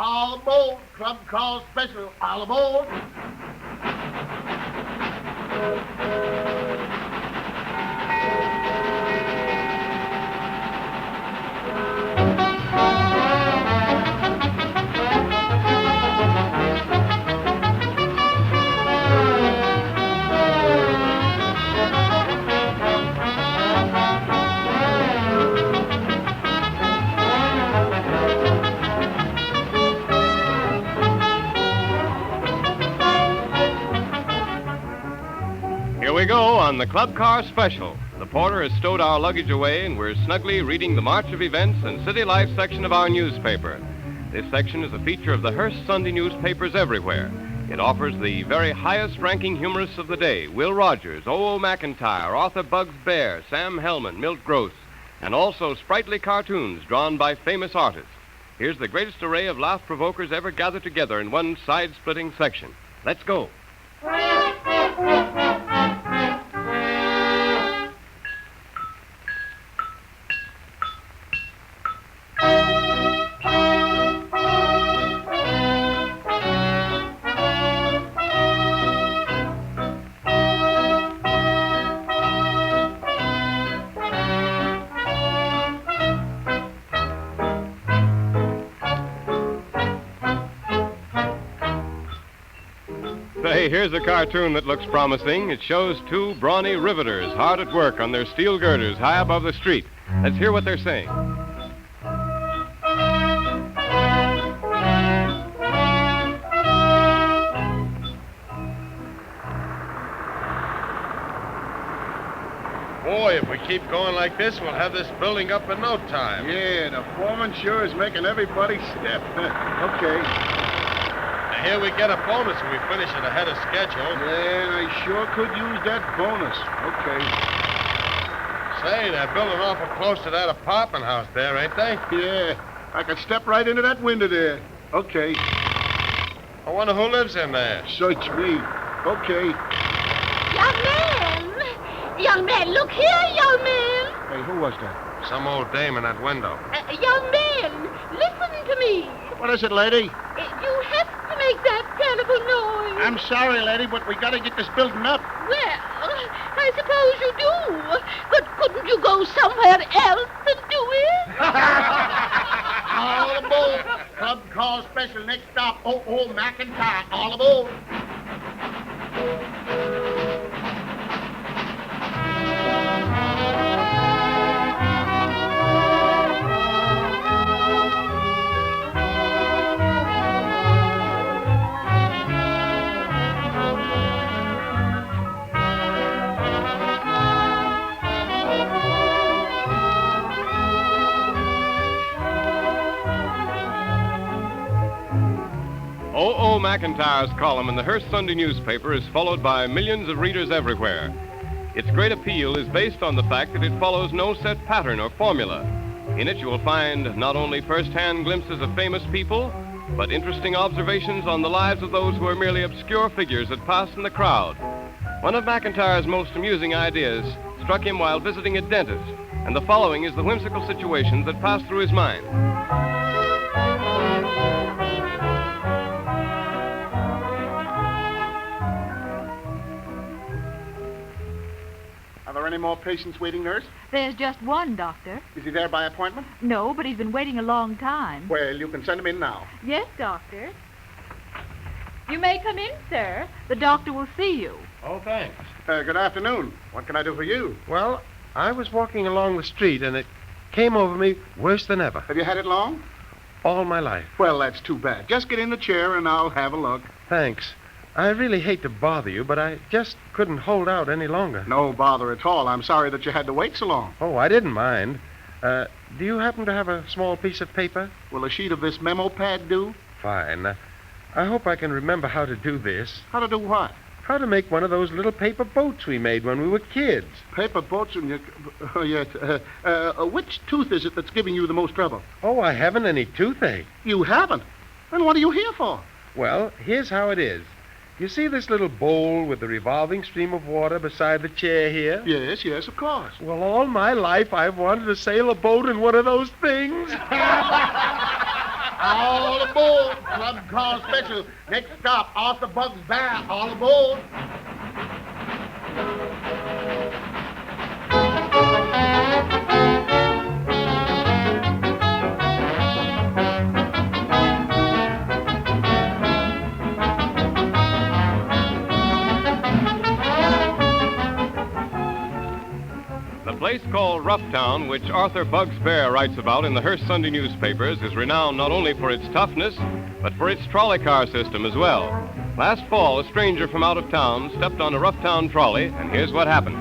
All aboard. Club car special. All aboard. Here we go on the Club Car Special. The porter has stowed our luggage away, and we're snugly reading the March of Events and City Life section of our newspaper. This section is a feature of the Hearst Sunday newspapers everywhere. It offers the very highest-ranking humorists of the day, Will Rogers, O.O. McKentyre, Arthur Bugs Bear, Sam Hilman, Milt Gross, and also sprightly cartoons drawn by famous artists. Here's the greatest array of laugh-provokers ever gathered together in one side-splitting section. Let's go. Say, here's a cartoon that looks promising. It shows two brawny riveters hard at work on their steel girders high above the street. Let's hear what they're saying. Boy, if we keep going like this, we'll have this building up in no time. Yeah, the foreman sure is making everybody step. Okay. Now, here we get a bonus if we finish it ahead of schedule. Yeah, I sure could use that bonus. Okay. Say, they're building awful close to that apartment house there, ain't they? Yeah, I could step right into that window there. Okay. I wonder who lives in there. Search me. Okay. Young man, look here, young man. Hey, who was that? Some old dame in that window. Young man, listen to me. What is it, lady? You have to make that terrible noise. I'm sorry, lady, but we gotta get this building up. Well, I suppose you do. But couldn't you go somewhere else and do it? All aboard. Club car special. Next stop, O.O. McKentyre. All aboard. O.O. McKentyre's column in the Hearst Sunday newspaper is followed by millions of readers everywhere. Its great appeal is based on the fact that it follows no set pattern or formula. In it, you will find not only first-hand glimpses of famous people, but interesting observations on the lives of those who are merely obscure figures that pass in the crowd. One of McKentyre's most amusing ideas struck him while visiting a dentist, and the following is the whimsical situations that passed through his mind. Are there any more patients waiting, nurse? There's just one, Doctor. Is he there by appointment? No, but he's been waiting a long time. Well, you can send him in now. Yes, Doctor. You may come in, sir. The doctor will see you. Oh, thanks. Good afternoon. What can I do for you? Well, I was walking along the street, and it came over me worse than ever. Have you had it long? All my life. Well, that's too bad. Just get in the chair and I'll have a look. Thanks. I really hate to bother you, but I just couldn't hold out any longer. No bother at all. I'm sorry that you had to wait so long. Oh, I didn't mind. Do you happen to have a small piece of paper? Will a sheet of this memo pad do? Fine. I hope I can remember how to do this. How to do what? How to make one of those little paper boats we made when we were kids. Paper boats and you... Oh, yes. Which tooth is it that's giving you the most trouble? Oh, I haven't any toothache. You haven't? Then what are you here for? Well, here's how it is. You see this little bowl with the revolving stream of water beside the chair here? Yes, of course. Well, all my life I've wanted to sail a boat in one of those things. All aboard. Club car special. Next stop, Arthur Bugs Bar. All aboard. The place called Roughtown, which Arthur Bugs Bear writes about in the Hearst Sunday newspapers, is renowned not only for its toughness, but for its trolley car system as well. Last fall, a stranger from out of town stepped on a Roughtown trolley, and here's what happened.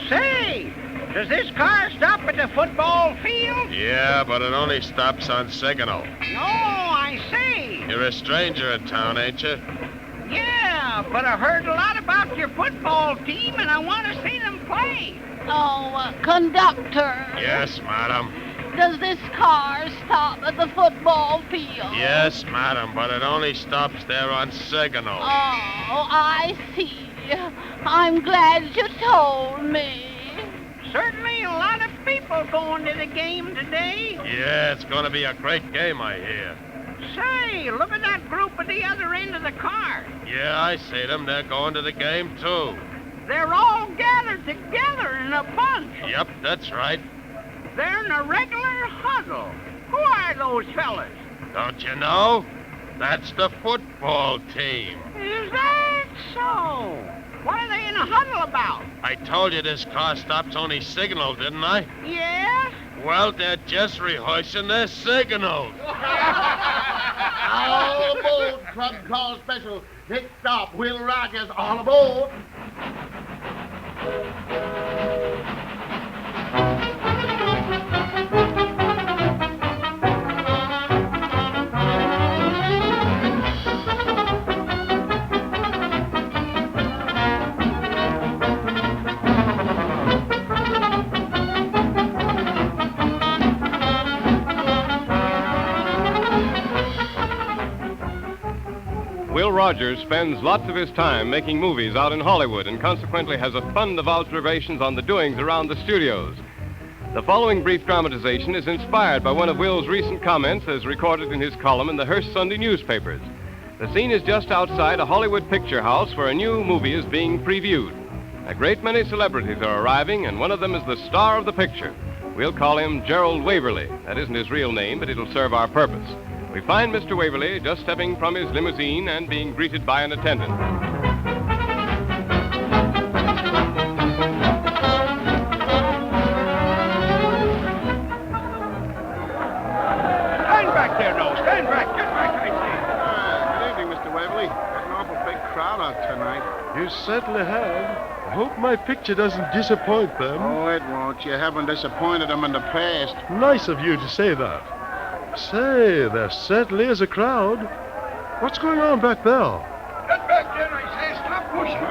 Say, does this car stop at the football field? Yeah, but it only stops on signal. No, I say. You're a stranger in town, ain't you? Yeah, but I heard a lot about your football team, and I want to see them play. Oh, conductor. Yes, madam. Does this car stop at the football field? Yes, madam, but it only stops there on signal. Oh, I see. I'm glad you told me. Certainly a lot of people going to the game today. Yeah, it's going to be a great game, I hear. Say, look at that group at the other end of the car. Yeah, I see them. They're going to the game, too. They're all gathered together in a bunch. Yep, that's right. They're in a regular huddle. Who are those fellas? Don't you know? That's the football team. Is that so? What are they in a huddle about? I told you this car stops only signal, didn't I? Yes? Well, they're just rehearsing their signals. All aboard. Club car special. Next stop, Will Rogers. All aboard. Will Rogers spends lots of his time making movies out in Hollywood and consequently has a fund of observations on the doings around the studios. The following brief dramatization is inspired by one of Will's recent comments as recorded in his column in the Hearst Sunday newspapers. The scene is just outside a Hollywood picture house where a new movie is being previewed. A great many celebrities are arriving, and one of them is the star of the picture. We'll call him Gerald Waverly. That isn't his real name, but it'll serve our purpose. We find Mr. Waverly just stepping from his limousine and being greeted by an attendant. Stand back there, no. Stand back. Get back, I say. Good evening, Mr. Waverly. Got an awful big crowd out tonight. You certainly have. I hope my picture doesn't disappoint them. Oh, it won't. You haven't disappointed them in the past. Nice of you to say that. Say, there certainly is a crowd. What's going on back there? Get back there, I say. Stop pushing.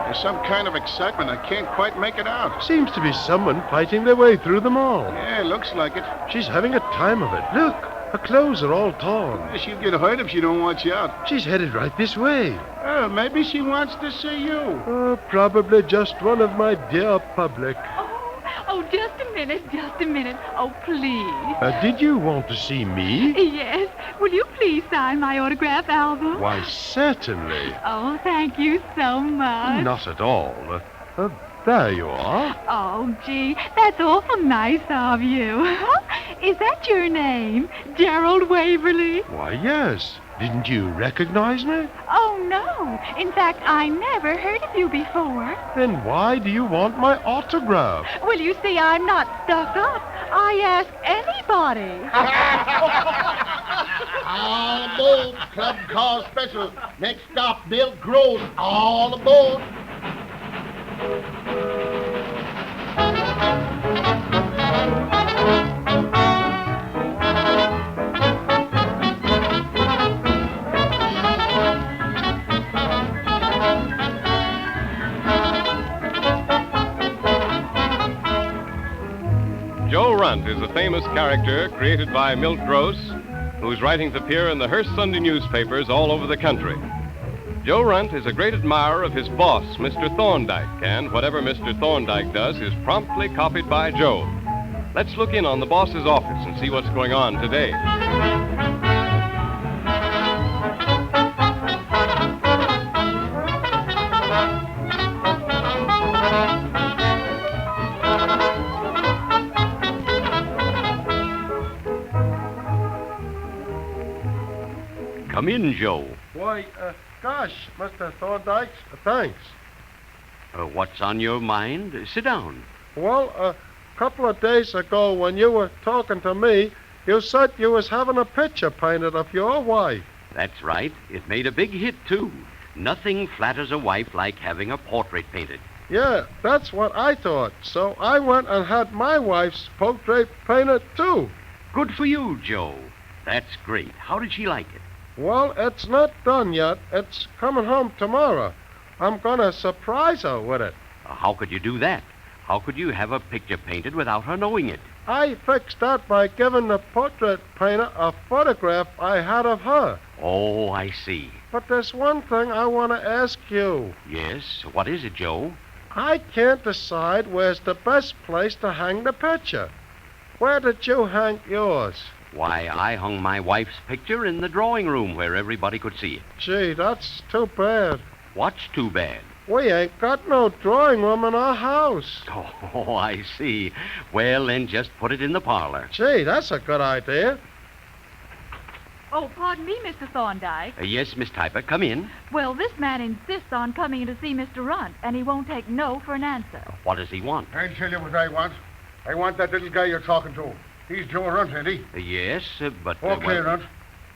There's some kind of excitement. I can't quite make it out. Seems to be someone fighting their way through them all. Yeah, looks like it. She's having a time of it. Look, her clothes are all torn. She'll get hurt if she don't watch out. She's headed right this way. Oh, maybe she wants to see you. Oh, probably just one of my dear public. Oh, just a minute. Oh, please. Did you want to see me? Yes. Will you please sign my autograph album? Why, certainly. Oh, thank you so much. Not at all. There you are. Oh, gee, that's awful nice of you. Is that your name, Gerald Waverly? Why, yes. Didn't you recognize me? Oh, no. In fact, I never heard of you before. Then why do you want my autograph? Well, you see, I'm not stuck up. I ask anybody. All aboard. Club car special. Next stop, Milt Gross. All aboard. Joe Runt is a famous character created by Milt Gross, whose writings appear in the Hearst Sunday newspapers all over the country. Joe Runt is a great admirer of his boss, Mr. Thorndyke, and whatever Mr. Thorndyke does is promptly copied by Joe. Let's look in on the boss's office and see what's going on today. Come in, Joe. Why, gosh, Mr. Thorndyke, thanks. What's on your mind? Sit down. Well, a couple of days ago when you were talking to me, you said you was having a picture painted of your wife. That's right. It made a big hit, too. Nothing flatters a wife like having a portrait painted. Yeah, that's what I thought. So I went and had my wife's portrait painted, too. Good for you, Joe. That's great. How did she like it? Well, it's not done yet. It's coming home tomorrow. I'm going to surprise her with it. How could you do that? How could you have a picture painted without her knowing it? I fixed that by giving the portrait painter a photograph I had of her. Oh, I see. But there's one thing I want to ask you. Yes? What is it, Joe? I can't decide where's the best place to hang the picture. Where did you hang yours? Why, I hung my wife's picture in the drawing room where everybody could see it. Gee, that's too bad. What's too bad? We ain't got no drawing room in our house. Oh, I see. Well, then just put it in the parlor. Gee, that's a good idea. Oh, pardon me, Mr. Thorndyke. Yes, Miss Typer, come in. Well, this man insists on coming in to see Mr. Runt, and he won't take no for an answer. What does he want? I'll tell you what I want. I want that little guy you're talking to. He's Joe Runt, ain't he? Yes, but... Okay, well, Runt.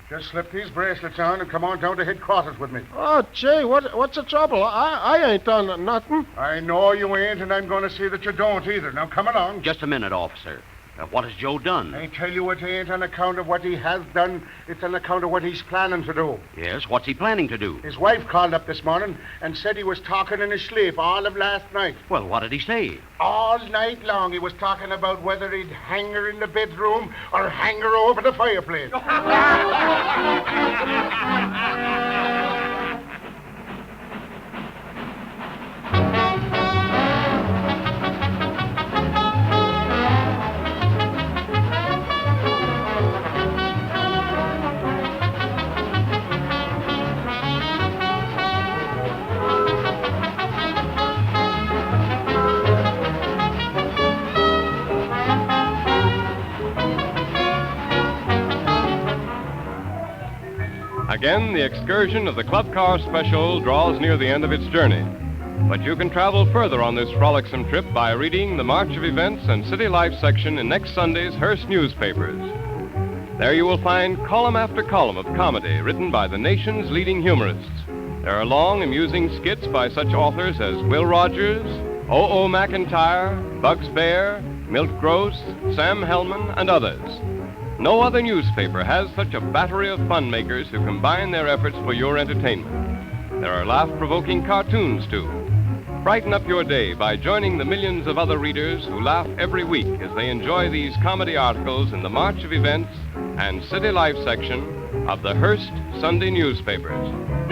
Just slip these bracelets on and come on down to headquarters with me. Oh, gee, what's the trouble? I ain't done nothing. I know you ain't, and I'm going to see that you don't either. Now, come along. Just a minute, officer. What has Joe done? I tell you it ain't on account of what he has done. It's on account of what he's planning to do. Yes, what's he planning to do? His wife called up this morning and said he was talking in his sleep all of last night. Well, what did he say? All night long he was talking about whether he'd hang her in the bedroom or hang her over the fireplace. Again, the excursion of the Club Car Special draws near the end of its journey. But you can travel further on this frolicsome trip by reading the March of Events and City Life section in next Sunday's Hearst newspapers. There you will find column after column of comedy written by the nation's leading humorists. There are long, amusing skits by such authors as Will Rogers, O.O. McKentyre, Bugs Bear, Milt Gross, Sam Hilman, and others. No other newspaper has such a battery of fun makers who combine their efforts for your entertainment. There are laugh-provoking cartoons, too. Brighten up your day by joining the millions of other readers who laugh every week as they enjoy these comedy articles in the March of Events and City Life section of the Hearst Sunday newspapers.